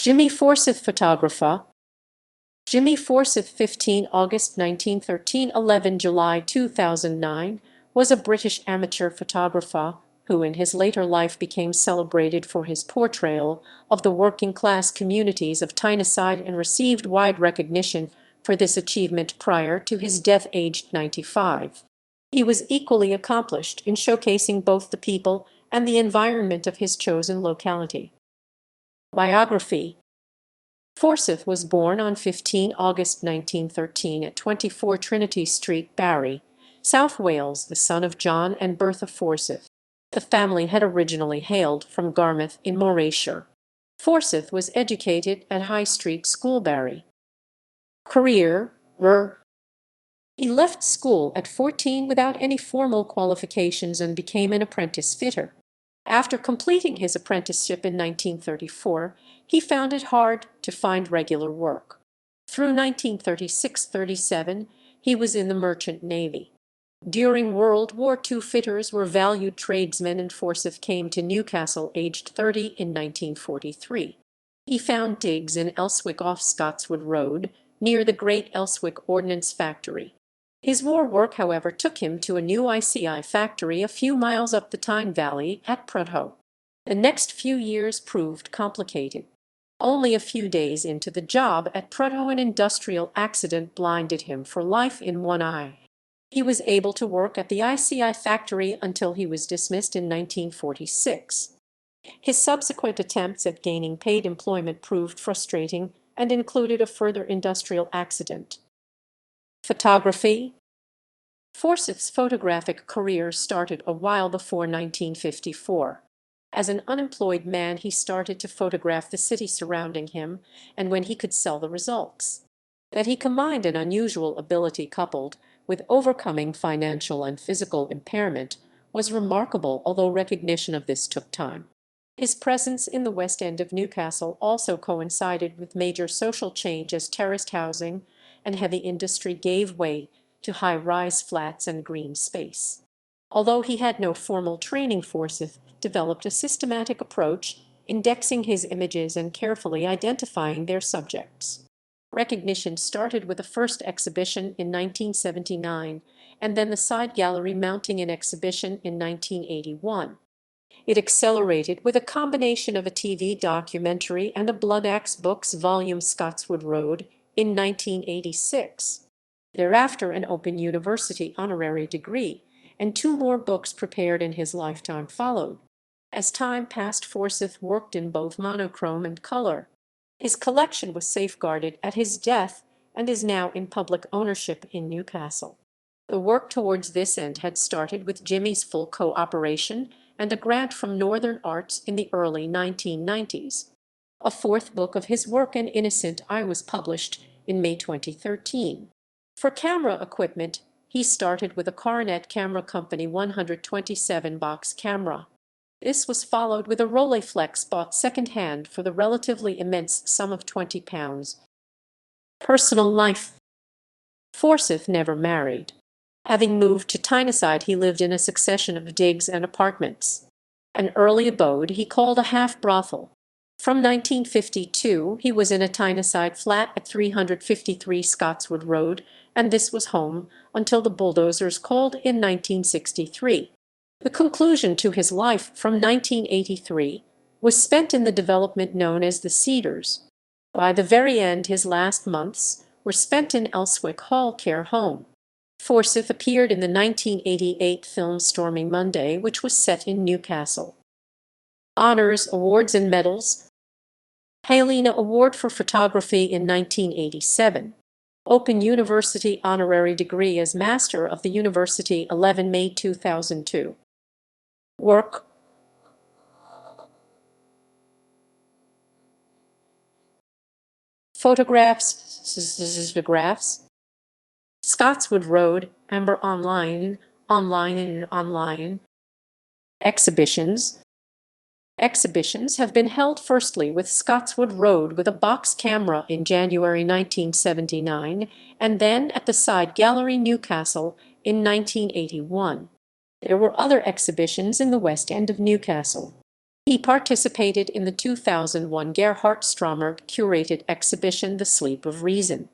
Jimmy Forsyth, photographer. Jimmy Forsyth, 15 August 1913, 11 July 2009, was a British amateur photographer who in his later life became celebrated for his portrayal of the working-class communities of Tyneside and received wide recognition for this achievement prior to his death aged 95. He was equally accomplished in showcasing both the people and the environment of his chosen locality. Biography. Forsyth was born on 15 August 1913 at 24 Trinity Street, Barry, South Wales, the son of John and Bertha Forsyth. The family had originally hailed from Garmouth in Morayshire. Forsyth was educated at High Street School, Barry. Career. He left school at 14 without any formal qualifications and became an apprentice fitter. After completing his apprenticeship in 1934, he found it hard to find regular work. Through 1936–37, he was in the Merchant Navy. During World War II, fitters were valued tradesmen, and Forsyth came to Newcastle aged 30 in 1943. He found digs in Elswick off Scotswood Road, near the Great Elswick Ordnance Factory. His war work, however, took him to a new ICI factory a few miles up the Tyne Valley at Prudhoe. The next few years proved complicated. Only a few days into the job at Prudhoe, an industrial accident blinded him for life in one eye. He was able to work at the ICI factory until he was dismissed in 1946. His subsequent attempts at gaining paid employment proved frustrating and included a further industrial accident. Photography. Forsyth's photographic career started a while before 1954. As an unemployed man, he started to photograph the city surrounding him, and when he could sell the results. That he combined an unusual ability coupled with overcoming financial and physical impairment was remarkable, although recognition of this took time. His presence in the West End of Newcastle also coincided with major social change as terraced housing and heavy industry gave way to high-rise flats and green space. Although he had no formal training, Forsyth developed a systematic approach, indexing his images and carefully identifying their subjects. Recognition started with the first exhibition in 1979, and then the side gallery mounting an exhibition in 1981. It accelerated with a combination of a TV documentary and a Blood Axe Books volume, Scotswood Road, in 1986. Thereafter, an Open University honorary degree and 2 more books prepared in his lifetime followed. As time passed, Forsyth worked in both monochrome and color. His collection was safeguarded at his death and is now in public ownership in Newcastle. The work towards this end had started with Jimmy's full cooperation and a grant from Northern Arts in the early 1990s. A 4th book of his work, An Innocent Eye, was published in May 2013. For camera equipment, he started with a Coronet Camera Company 127-box camera. This was followed with a Rolleiflex bought second-hand for the relatively immense sum of £20. Personal life. Forsyth never married. Having moved to Tyneside, he lived in a succession of digs and apartments. An early abode he called a half-brothel. From 1952, he was in a Tyneside flat at 353 Scotswood Road, and this was home until the bulldozers called in 1963. The conclusion to his life from 1983 was spent in the development known as the Cedars. By the very end, his last months were spent in Elswick Hall Care Home. Forsyth appeared in the 1988 film Stormy Monday, which was set in Newcastle. Honors, awards, and medals. Helena Award for Photography in 1987. Open University honorary degree as Master of the University 11 May 2002. Work. Photographs. Scotswood Road, Amber Online. Exhibitions. Exhibitions have been held firstly with Scotswood Road with a box camera in January 1979, and then at the Side Gallery, Newcastle, in 1981. There were other exhibitions in the West End of Newcastle. He participated in the 2001 Gerhard Stromer curated exhibition The Sleep of Reason.